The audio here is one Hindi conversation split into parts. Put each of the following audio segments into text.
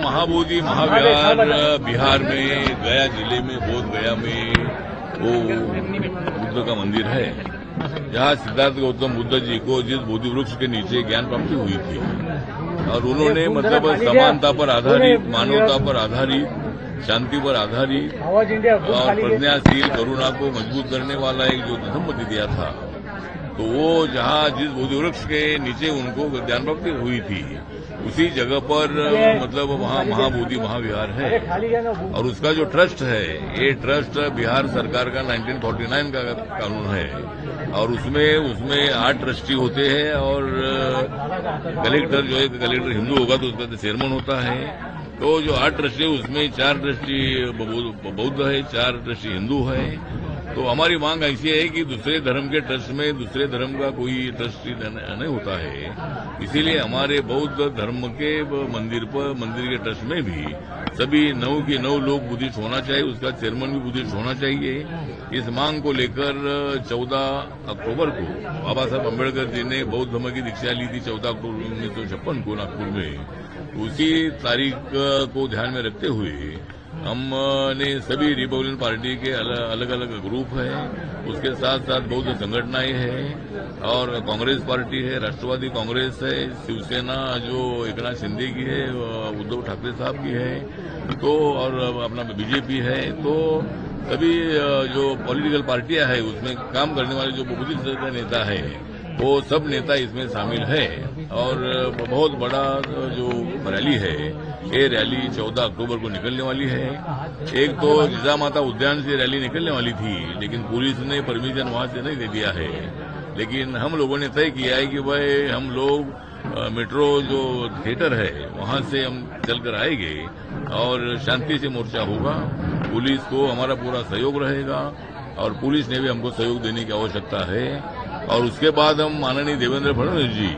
महाबोधि महाविहार बिहार में गया जिले में बोध गया में वो बुद्ध का मंदिर है, जहाँ सिद्धार्थ गौतम बुद्ध जी को जिस बोधि वृक्ष के नीचे ज्ञान प्राप्ति हुई थी और उन्होंने मतलब समानता पर आधारित, मानवता पर आधारित, शांति पर आधारित और प्रज्ञाशील करुणा को मजबूत करने वाला एक जो धम्म दिया था, तो वो जहाँ जिस बोधि वृक्ष के नीचे उनको ज्ञान प्राप्ति हुई थी उसी जगह पर मतलब वहाँ महाबोधि महाविहार है। और उसका जो ट्रस्ट है, ये ट्रस्ट बिहार सरकार का 1949 का कानून है और उसमें 8 ट्रस्टी होते हैं और कलेक्टर जो है, कलेक्टर हिंदू होगा तो उसका चेयरमैन होता है। तो जो 8 ट्रस्टी उसमें 4 ट्रस्टी बौद्ध है, 4 ट्रस्टी हिंदू है। तो हमारी मांग ऐसी है कि दूसरे धर्म के ट्रस्ट में दूसरे धर्म का कोई ट्रस्टी नहीं होता है, इसीलिए हमारे बौद्ध धर्म के मंदिर के ट्रस्ट में भी सभी 9 के 9 लोग बुद्धिस्ट होना चाहिए, उसका चेयरमैन भी बुद्धिस्ट होना चाहिए। इस मांग को लेकर 14 अक्टूबर को बाबा साहब अम्बेडकर जी ने बौद्ध धर्म की दीक्षा ली थी 14 अक्टूबर 1956 को नागपुर में। उसी तारीख को ध्यान में रखते हुए हमने सभी रिपब्लिकन पार्टी के अलग अलग ग्रुप हैं, उसके साथ साथ बौद्ध संगठनाएं हैं और कांग्रेस पार्टी है, राष्ट्रवादी कांग्रेस है, शिवसेना जो एकनाथ शिंदे की है, उद्धव ठाकरे साहब की है, तो और अपना बीजेपी है, तो सभी जो पॉलिटिकल पार्टियां है उसमें काम करने वाले जो बुद्धिस्ट नेता है वो सब नेता इसमें शामिल है। और बहुत बड़ा जो रैली है, ये रैली 14 अक्टूबर को निकलने वाली है। एक तो जिजामाता उद्यान से रैली निकलने वाली थी, लेकिन पुलिस ने परमिशन वहां से नहीं दे दिया है। लेकिन हम लोगों ने तय किया है कि भाई हम लोग मेट्रो जो थिएटर है वहां से हम चलकर आएंगे और शांति से मोर्चा होगा। पुलिस को हमारा पूरा सहयोग रहेगा और पुलिस ने भी हमको सहयोग देने की आवश्यकता है। और उसके बाद हम माननीय देवेंद्र फडणवीस जी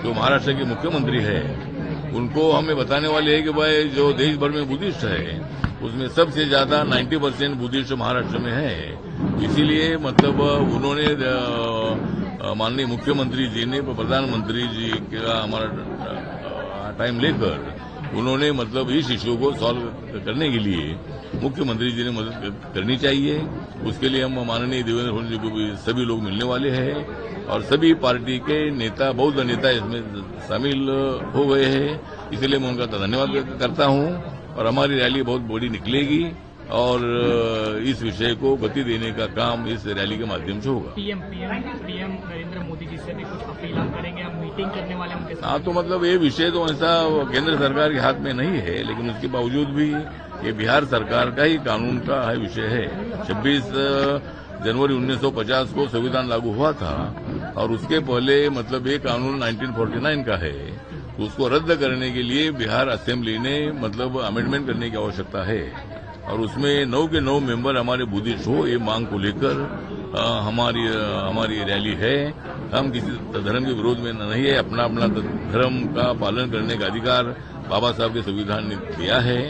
जो महाराष्ट्र के मुख्यमंत्री है उनको हमें बताने वाले हैं कि भाई जो देश भर में बुद्धिस्ट है उसमें सबसे ज्यादा 90% बुद्धिस्ट महाराष्ट्र में है। इसीलिए मतलब उन्होंने माननीय मुख्यमंत्री जी ने प्रधानमंत्री जी का हमारा टाइम लेकर उन्होंने मतलब इस इश्यू को सॉल्व करने के लिए मुख्यमंत्री जी ने मदद करनी चाहिए। उसके लिए हम माननीय देवेंद्र फडणवीस जी को भी सभी लोग मिलने वाले हैं और सभी पार्टी के नेता, बौद्ध नेता इसमें शामिल हो गए हैं। इसलिए मैं उनका धन्यवाद करता हूं और हमारी रैली बहुत बड़ी निकलेगी और इस विषय को गति देने का काम इस रैली के माध्यम से होगा। पीएम नरेंद्र मोदी जी से भी कुछ अपील हम करेंगे, हम मीटिंग करने वाले उनके साथ। हाँ, तो मतलब ये विषय तो ऐसा केंद्र सरकार के हाथ में नहीं है, लेकिन उसके बावजूद भी ये बिहार सरकार का ही कानून का विषय है। 26 जनवरी 1950 को संविधान लागू हुआ था और उसके पहले मतलब ये कानून 1949 का है, तो उसको रद्द करने के लिए बिहार असेंबली ने मतलब अमेंडमेंट करने की आवश्यकता है और उसमें 9 के 9 मेंबर हमारे बुद्धिस्ट हो, ये मांग को लेकर हमारी रैली है। हम किसी धर्म के विरोध में नहीं है, अपना धर्म का पालन करने का अधिकार बाबा साहब के संविधान ने दिया है,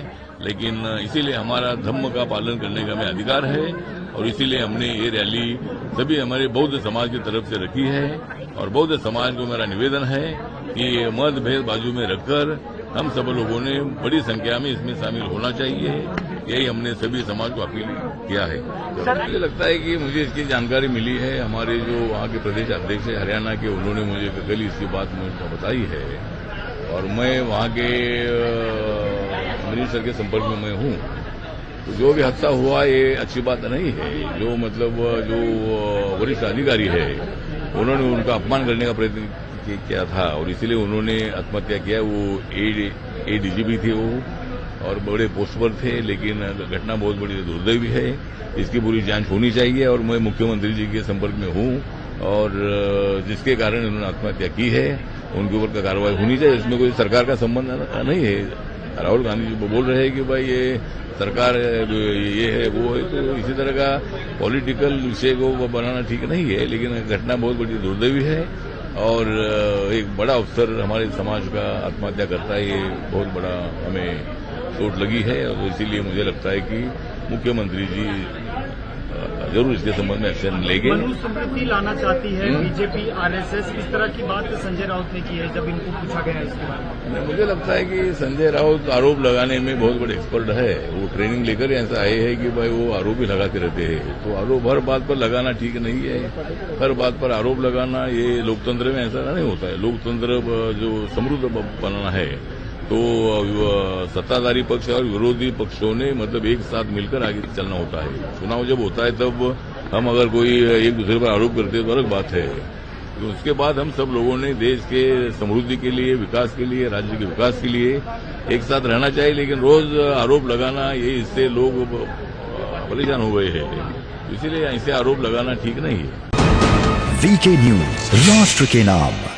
लेकिन इसीलिए हमारा धर्म का पालन करने का हमें अधिकार है और इसीलिए हमने ये रैली सभी हमारे बौद्ध समाज की तरफ से रखी है। और बौद्ध समाज को मेरा निवेदन है कि मतभेद बाजू में रखकर हम सब लोगों ने बड़ी संख्या में इसमें शामिल होना चाहिए, यही हमने सभी समाज को अपील किया है। तो मुझे लगता है कि मुझे इसकी जानकारी मिली है, हमारे जो वहाँ के प्रदेश अध्यक्ष है हरियाणा के, उन्होंने मुझे कल इसकी बात मुझे बताई है और मैं वहाँ के मिनिस्टर के संपर्क में मैं हूँ। तो जो भी हादसा हुआ ये अच्छी बात नहीं है। जो मतलब जो वरिष्ठ अधिकारी है उन्होंने उनका अपमान करने का प्रयत्न किया था और इसीलिए उन्होंने आत्महत्या किया। वो एडीजीपी थे वो और बड़े पोस्ट पर थे, लेकिन घटना बहुत बड़ी दुर्दैवी है, इसकी पूरी जांच होनी चाहिए और मैं मुख्यमंत्री जी के संपर्क में हूँ और जिसके कारण उन्होंने आत्महत्या की है उनके ऊपर कार्रवाई होनी चाहिए। इसमें कोई सरकार का संबंध नहीं है। राहुल गांधी जी बोल रहे हैं कि भाई ये सरकार ये है वो है, तो इसी तरह का पॉलिटिकल विषय को बनाना ठीक नहीं है, लेकिन घटना बहुत बड़ी दुर्दैवी है और एक बड़ा अफसर हमारे समाज का आत्महत्या करता है, ये बहुत बड़ा हमें चोट लगी है और इसीलिए मुझे लगता है कि मुख्यमंत्री जी जरूर इसके संबंध में एक्शन लेंगे। मनुस्मृति लाना चाहती है बीजेपी, आरएसएस, इस तरह की बात संजय राउत ने की है जब इनको पूछा गया इसके बारे में। मुझे लगता है कि संजय राउत आरोप लगाने में बहुत बड़े एक्सपर्ट है। वो ट्रेनिंग लेकर ऐसा आए हैं कि भाई वो आरोप ही लगाते रहते हैं। तो आरोप हर बात पर लगाना ठीक नहीं है। हर बात पर आरोप लगाना ये लोकतंत्र में ऐसा नहीं होता है। लोकतंत्र जो समृद्ध बनाना है तो सत्ताधारी पक्ष और विरोधी पक्षों ने मतलब एक साथ मिलकर आगे चलना होता है। चुनाव जब होता है तब हम अगर कोई एक दूसरे पर आरोप करते हैं तो अलग बात है। तो उसके बाद हम सब लोगों ने देश के समृद्धि के लिए, विकास के लिए, राज्य के विकास के लिए एक साथ रहना चाहिए। लेकिन रोज आरोप लगाना ये इससे लोग परेशान हो गए हैं। इसीलिए ऐसे आरोप लगाना ठीक नहीं है। वीके न्यूज, राष्ट्र के नाम।